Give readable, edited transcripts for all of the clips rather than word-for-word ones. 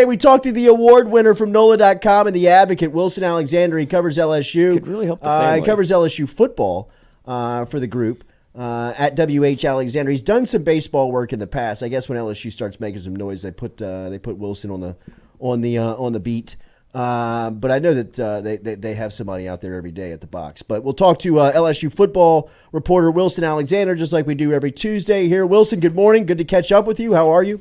Hey, we talked to the award winner from NOLA.com and The Advocate, Wilson Alexander. He covers LSU. Could really help the family. He covers LSU football for the group at WH Alexander. He's done some baseball work in the past. I guess when LSU starts making some noise, they put Wilson on the beat. But I know that they have somebody out there every day at the box. But we'll talk to LSU football reporter Wilson Alexander, just like we do every Tuesday here. Wilson, good morning. Good to catch up with you. How are you?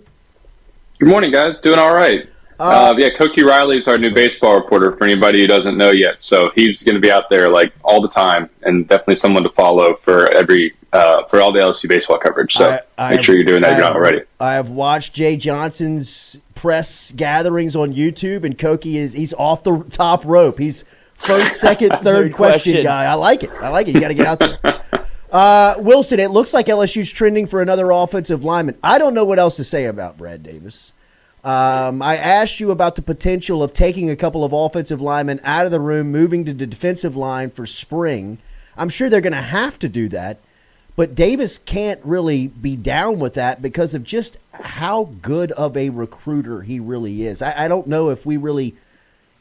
Good morning, guys. Doing all right. Koki Riley's our new baseball reporter for anybody who doesn't know yet. So he's going to be out there like all the time, and definitely someone to follow for for all the LSU baseball coverage. So make sure you're doing that if you're not already. I have watched Jay Johnson's press gatherings on YouTube, and Koki he's off the top rope. He's first, second, third question guy. I like it. You got to get out there. Wilson, it looks like LSU's trending for another offensive lineman. I don't know what else to say about Brad Davis. I asked you about the potential of taking a couple of offensive linemen out of the room, moving to the defensive line for spring. I'm sure they're going to have to do that, but Davis can't really be down with that because of just how good of a recruiter he really is. I don't know if we really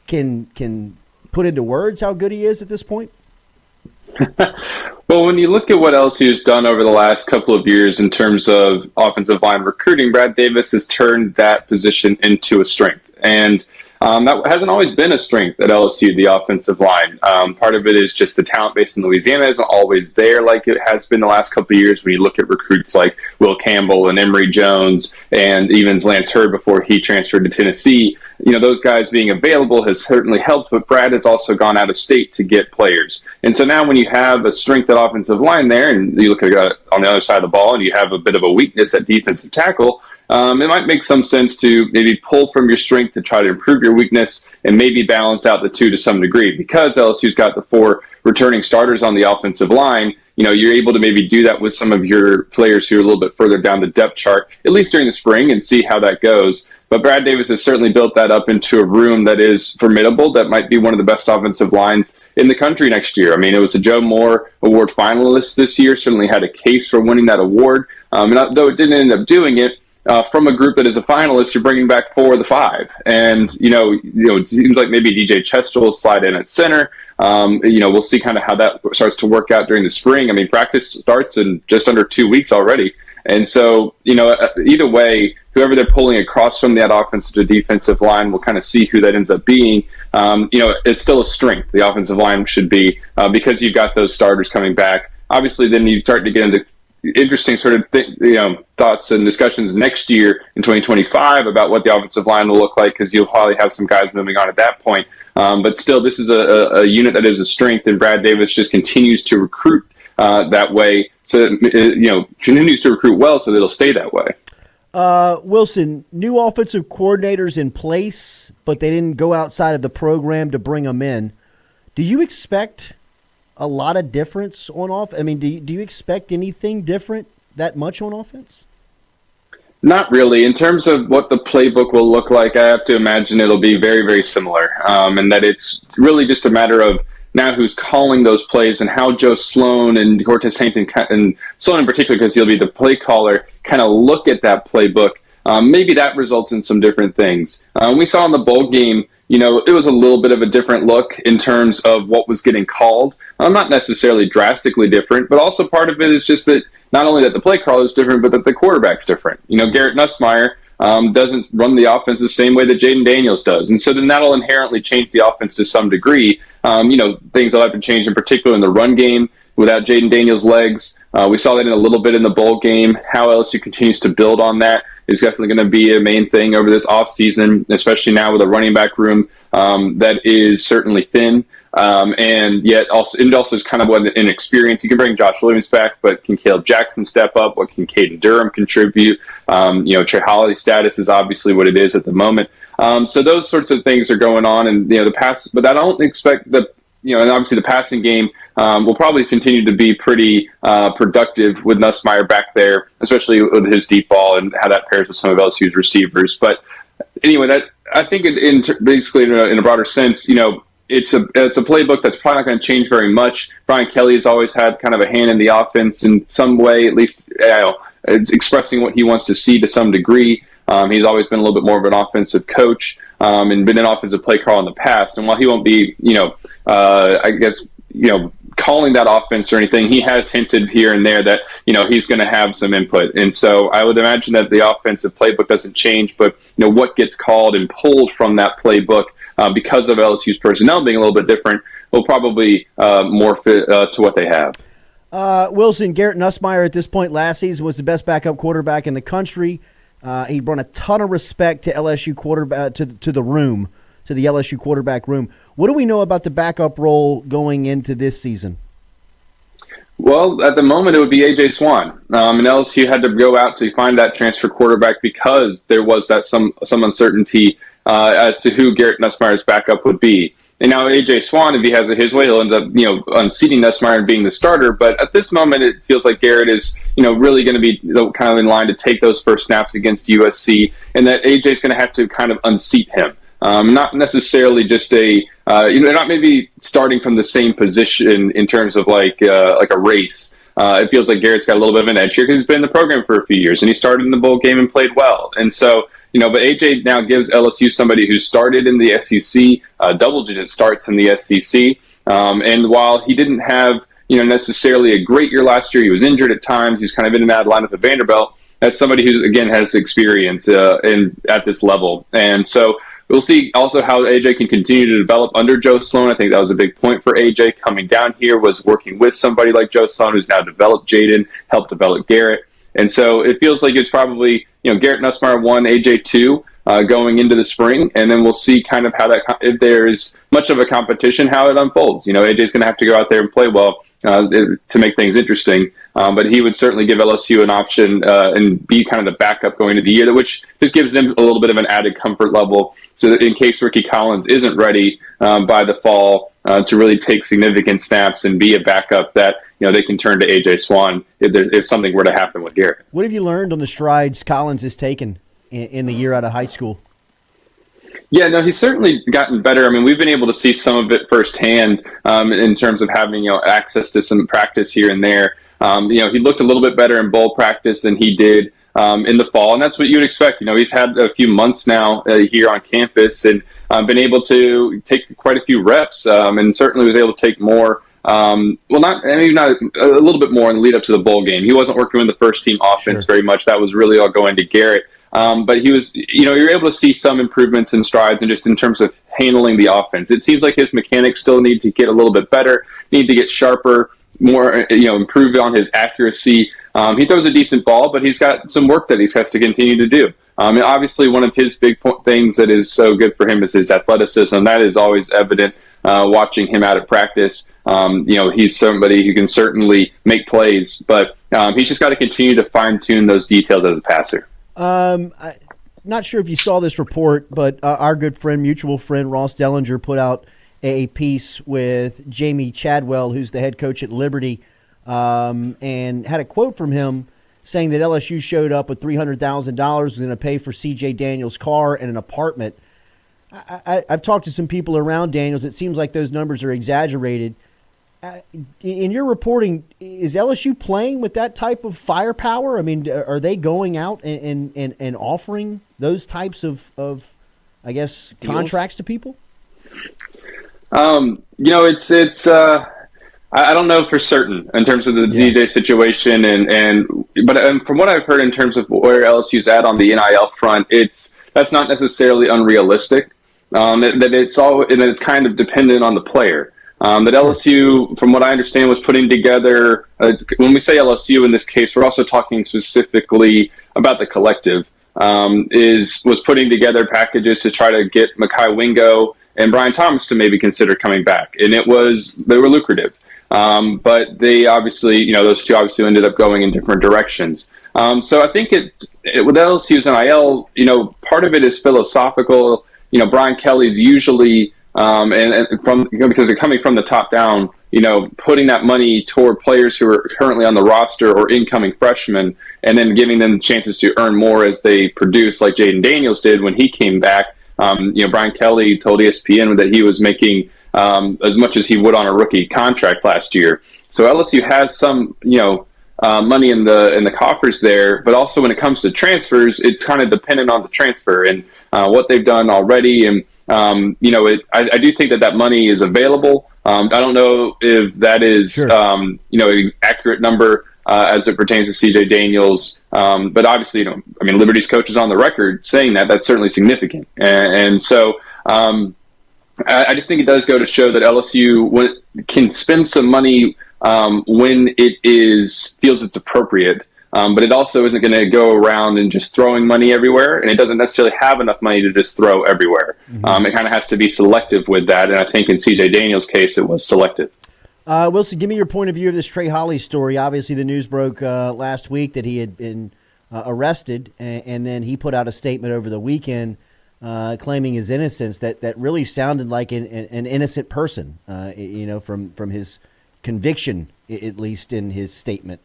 can put into words how good he is at this point. Well, when you look at what LSU's done over the last couple of years in terms of offensive line recruiting, Brad Davis has turned that position into a strength. And that hasn't always been a strength at LSU, the offensive line. Part of it is just the talent base in Louisiana isn't always there like it has been the last couple of years when you look at recruits like Will Campbell and Emory Jones and even Lance Hurd before he transferred to Tennessee. You know, those guys being available has certainly helped, but Brad has also gone out of state to get players. And so now when you have a strength at offensive line there and you look at it on the other side of the ball and you have a bit of a weakness at defensive tackle, it might make some sense to maybe pull from your strength to try to improve your weakness and maybe balance out the two to some degree. Because LSU's got the 4 returning starters on the offensive line, you know, you're able to maybe do that with some of your players who are a little bit further down the depth chart, at least during the spring, and see how that goes. But Brad Davis has certainly built that up into a room that is formidable, that might be one of the best offensive lines in the country next year. I mean, it was a Joe Moore Award finalist this year, certainly had a case for winning that award. And though it didn't end up doing it, from a group that is a finalist, you're bringing back 4 of the 5. And, you know, it seems like maybe DJ Chester will slide in at center. We'll see kind of how that starts to work out during the spring. I mean, practice starts in just under 2 weeks already. And so, you know, either way, whoever they're pulling across from that offensive to defensive line, we'll kind of see who that ends up being. It's still a strength. The offensive line should be because you've got those starters coming back. Obviously, then you start to get into interesting sort of thoughts and discussions next year in 2025 about what the offensive line will look like, because you'll probably have some guys moving on at that point. But still, this is a unit that is a strength, and Brad Davis just continues to recruit that way. So, continues to recruit well so that it'll stay that way. Wilson, new offensive coordinators in place, but they didn't go outside of the program to bring them in. Do you expect a lot of difference on offense? I mean, do you expect anything different that much on offense? Not really. In terms of what the playbook will look like, I have to imagine it'll be very, very similar, and that it's really just a matter of now who's calling those plays and how Joe Sloan and Cortez Hankton, and Sloan in particular because he'll be the play caller, kind of look at that playbook. Maybe that results in some different things. We saw in the bowl game, it was a little bit of a different look in terms of what was getting called. Not necessarily drastically different, but also part of it is just that not only that the play caller is different, but that the quarterback's different. Garrett Nussmeier doesn't run the offense the same way that Jaden Daniels does. And so then that'll inherently change the offense to some degree. Things will have to change in particular in the run game without Jaden Daniels' legs. We saw that in a little bit in the bowl game. How LSU continues to build on that is definitely going to be a main thing over this offseason, especially now with a running back room that is certainly thin. And yet also is kind of an inexperience. You can bring Josh Williams back, but can Caleb Jackson step up? What can Caden Durham contribute? Trey Holly's status is obviously what it is at the moment. So those sorts of things are going on, and but I don't expect that. And obviously the passing game will probably continue to be pretty productive with Nussmeier back there, especially with his deep ball and how that pairs with some of LSU's receivers. But anyway, that I think basically in a broader sense, it's a playbook that's probably not going to change very much. Brian Kelly has always had kind of a hand in the offense in some way, at least expressing what he wants to see to some degree. He's always been a little bit more of an offensive coach and been an offensive play caller in the past. And while he won't be, calling that offense or anything, he has hinted here and there that, he's going to have some input. And so I would imagine that the offensive playbook doesn't change, but, what gets called and pulled from that playbook because of LSU's personnel being a little bit different will probably morph it to what they have. Wilson, Garrett Nussmeier at this point last season was the best backup quarterback in the country. He brought a ton of respect to LSU quarterback to the LSU quarterback room. What do we know about the backup role going into this season? Well, at the moment, it would be A.J. Swan. And LSU had to go out to find that transfer quarterback because there was that some uncertainty as to who Garrett Nussmeier's backup would be. And now A.J. Swan, if he has it his way, he'll end up, unseating Nussmeier and being the starter. But at this moment, it feels like Garrett is, really going to be kind of in line to take those first snaps against USC, and that A.J. is going to have to kind of unseat him. Not necessarily just not maybe starting from the same position in terms of like a race. It feels like Garrett's got a little bit of an edge here because he's been in the program for a few years and he started in the bowl game and played well. And so, but AJ now gives LSU somebody who started in the SEC, double-digit starts in the SEC. And while he didn't have, necessarily a great year last year, he was injured at times. He was kind of in and out of lineup at Vanderbilt. That's somebody who, again, has experience at this level. And so we'll see also how AJ can continue to develop under Joe Sloan. I think that was a big point for AJ coming down here, was working with somebody like Joe Sloan, who's now developed Jaden, helped develop Garrett. And so it feels like it's probably, Garrett Nussmeier 1, AJ 2 going into the spring. And then we'll see kind of how if there's much of a competition, how it unfolds. AJ's going to have to go out there and play well to make things interesting. But he would certainly give LSU an option and be kind of the backup going into the year, which just gives them a little bit of an added comfort level. So that in case Rickie Collins isn't ready by the fall to really take significant snaps and be a backup, that they can turn to AJ Swan if something were to happen with Garrett. What have you learned on the strides Collins has taken in the year out of high school? Yeah, no, he's certainly gotten better. I mean, we've been able to see some of it firsthand in terms of having access to some practice here and there. He looked a little bit better in bowl practice than he did in the fall, and that's what you'd expect. He's had a few months now here on campus and been able to take quite a few reps, and certainly was able to take more. Not a little bit more in the lead up to the bowl game. He wasn't working with the first team offense very much. That was really all going to Garrett. But he was, you're able to see some improvements in strides and just in terms of handling the offense. It seems like his mechanics still need to get a little bit better, need to get sharper, more, improve on his accuracy. He throws a decent ball, but he's got some work that he has to continue to do. And obviously, one of his big things that is so good for him is his athleticism. That is always evident watching him out at practice. He's somebody who can certainly make plays, but he's just got to continue to fine-tune those details as a passer. Not sure if you saw this report, but our good friend, mutual friend, Ross Dellinger put out a piece with Jamie Chadwell, who's the head coach at Liberty, and had a quote from him saying that LSU showed up with $300,000 was going to pay for C.J. Daniels' car and an apartment. I've talked to some people around Daniels. It seems like those numbers are exaggerated. In your reporting, is LSU playing with that type of firepower? I mean, are they going out and offering those types of I guess, contracts to people? It's I don't know for certain in terms of the DJ situation, but from what I've heard in terms of where LSU's at on the NIL front, that's not necessarily unrealistic. That it's kind of dependent on the player. That LSU, from what I understand, was putting together, when we say LSU in this case, we're also talking specifically about the collective, was putting together packages to try to get Mekhi Wingo and Brian Thomas to maybe consider coming back. And they were lucrative. But they obviously, those two obviously ended up going in different directions. So I think with LSU's NIL, part of it is philosophical. Brian Kelly's usually, because they're coming from the top down, putting that money toward players who are currently on the roster or incoming freshmen, and then giving them chances to earn more as they produce, like Jaden Daniels did when he came back. Brian Kelly told ESPN that he was making as much as he would on a rookie contract last year. So LSU has some, money in the coffers there, but also when it comes to transfers, it's kind of dependent on the transfer and what they've done already. And I do think that money is available. I don't know if that is Sure. an accurate number as it pertains to CJ Daniels, but obviously, Liberty's coach is on the record saying that's certainly significant, and so. I just think it does go to show that LSU can spend some money when it feels it's appropriate, but it also isn't going to go around and just throwing money everywhere, and it doesn't necessarily have enough money to just throw everywhere. Mm-hmm. It kind of has to be selective with that, and I think in CJ Daniels' case, it was selective. Wilson, give me your point of view of this Trey Holly story. Obviously, the news broke last week that he had been arrested, and then he put out a statement over the weekend claiming his innocence that really sounded like an innocent person, from his conviction, at least in his statement.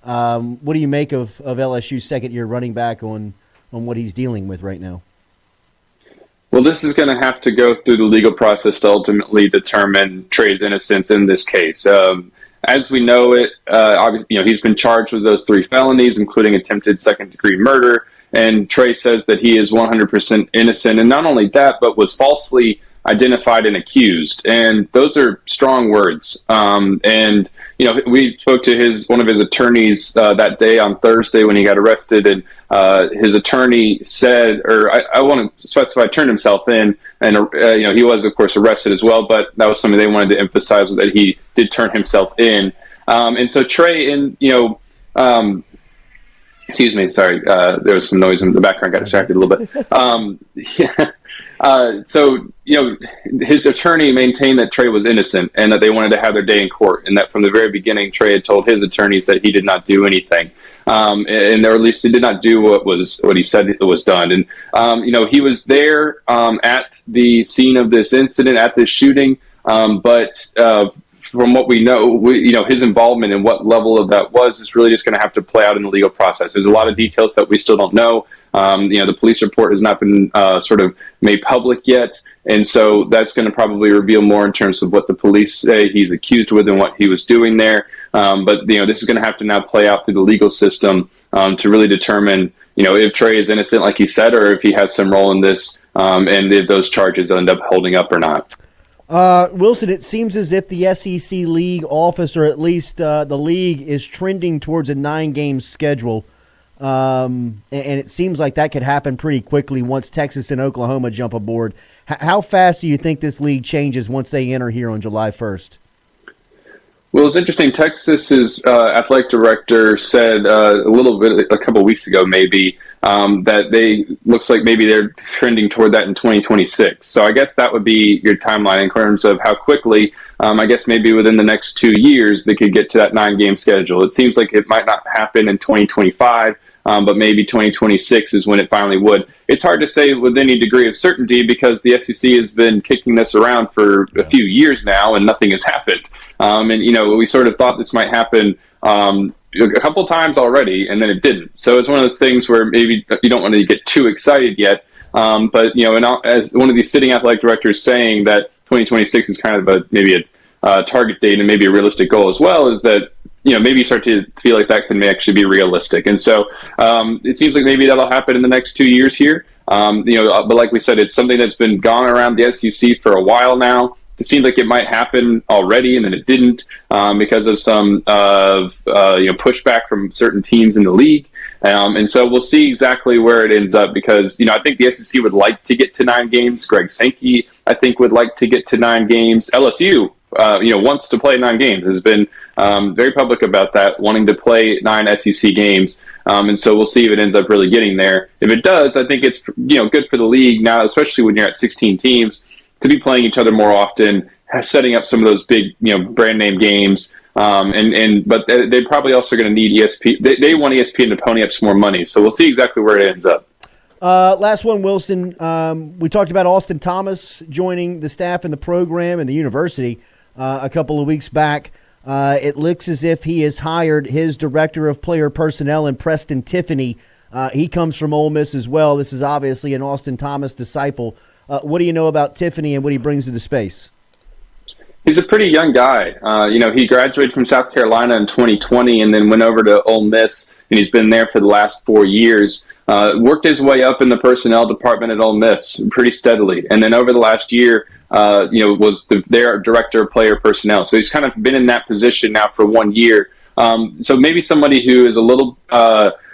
What do you make of LSU's second-year running back on what he's dealing with right now? Well, this is going to have to go through the legal process to ultimately determine Trey's innocence in this case. As we know it, he's been charged with those 3 felonies, including attempted second-degree murder. And Trey says that he is 100% innocent. And not only that, but was falsely identified and accused. And those are strong words. We spoke to one of his attorneys that day on Thursday when he got arrested. And his attorney said, or I want to specify, turned himself in. And, he was, of course, arrested as well. But that was something they wanted to emphasize, that he did turn himself in. And so Trey, excuse me, sorry, there was some noise in the background, got distracted a little bit. His attorney maintained that Trey was innocent and that they wanted to have their day in court, and that from the very beginning, Trey had told his attorneys that he did not do anything. Or at least he did not do what he said was done. And, he was there at the scene of this incident, at this shooting, but from what we know, his involvement and what level of that is really just going to have to play out in the legal process. There's a lot of details that we still don't know. The police report has not been sort of made public yet, and so that's going to probably reveal more in terms of what the police say he's accused with and what he was doing there. But this is going to have to now play out through the legal system to really determine, if Trey is innocent, like he said, or if he has some role in this, and if those charges end up holding up or not. Wilson, it seems as if the SEC league office, or at least the league, is trending towards a 9-game schedule. And it seems like that could happen pretty quickly once Texas and Oklahoma jump aboard. How fast do you think this league changes once they enter here on July 1st? Well, it's interesting. Texas's athletic director said a couple of weeks ago, maybe, that looks like maybe they're trending toward that in 2026. So I guess that would be your timeline in terms of how quickly, I guess maybe within the next 2 years, they could get to that 9-game schedule. It seems like it might not happen in 2025. But maybe 2026 is when it finally would. It's hard to say with any degree of certainty because the SEC has been kicking this around for a few years now and nothing has happened. We sort of thought this might happen a couple times already, and then it didn't. So it's one of those things where maybe you don't want to get too excited yet. But as one of these sitting athletic directors saying that 2026 is kind of maybe a target date and maybe a realistic goal as well, is that maybe you start to feel like that can actually be realistic. And so it seems like maybe that'll happen in the next 2 years here. But like we said, it's something that's been gone around the SEC for a while now. It seemed like it might happen already, and then it didn't because of some pushback from certain teams in the league. And so we'll see exactly where it ends up because, I think the SEC would like to get to 9 games. Greg Sankey, I think, would like to get to 9 games. LSU, wants to play 9 games, has been very public about that, wanting to play 9 SEC games. And so we'll see if it ends up really getting there. If it does, I think it's, good for the league now, especially when you're at 16 teams, to be playing each other more often, setting up some of those big, brand name games. But they probably also going to need ESPN. They want ESPN to pony up some more money. So we'll see exactly where it ends up. Last one, Wilson. We talked about Austin Thomas joining the staff and the program and the university a couple of weeks back. It looks as if he has hired his director of player personnel in Preston Tiffany. He comes from Ole Miss as well. This is obviously an Austin Thomas disciple. What do you know about Tiffany and what he brings to the space? He's a pretty young guy. He graduated from South Carolina in 2020 and then went over to Ole Miss, and he's been there for the last 4 years. Worked his way up in the personnel department at Ole Miss pretty steadily. And then over the last year, was their director of player personnel. So he's kind of been in that position now for 1 year. So maybe somebody who is a little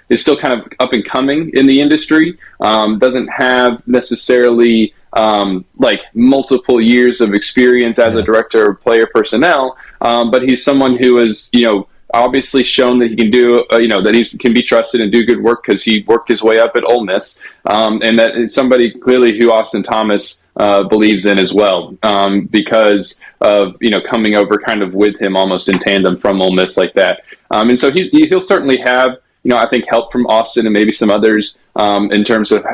is still kind of up and coming in the industry, doesn't have necessarily like multiple years of experience as a director of player personnel, but he's someone who is, obviously shown that he can do, that he can be trusted and do good work because he worked his way up at Ole Miss, and that is somebody clearly who Austin Thomas believes in as well, because of coming over kind of with him almost in tandem from Ole Miss like that, and so he'll certainly have I think help from Austin and maybe some others in terms of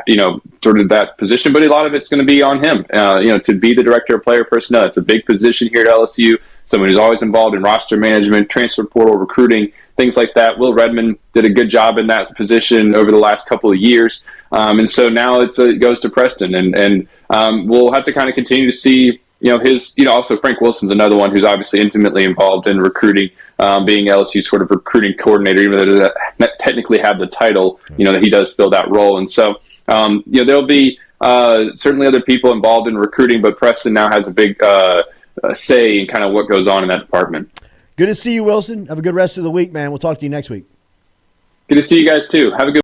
sort of that position, but a lot of it's going to be on him, to be the director of player personnel. It's a big position here at LSU. Someone who's always involved in roster management, transfer portal, recruiting, things like that. Will Redmond did a good job in that position over the last couple of years. And so now it goes to Preston. And we'll have to kind of continue to see, also Frank Wilson's another one who's obviously intimately involved in recruiting, being LSU's sort of recruiting coordinator, even though he doesn't technically have the title, that he does fill that role. And so, there'll be certainly other people involved in recruiting, but Preston now has a big say in kind of what goes on in that department. Good to see you, Wilson. Have a good rest of the week, man. We'll talk to you next week. Good to see you guys too. Have a good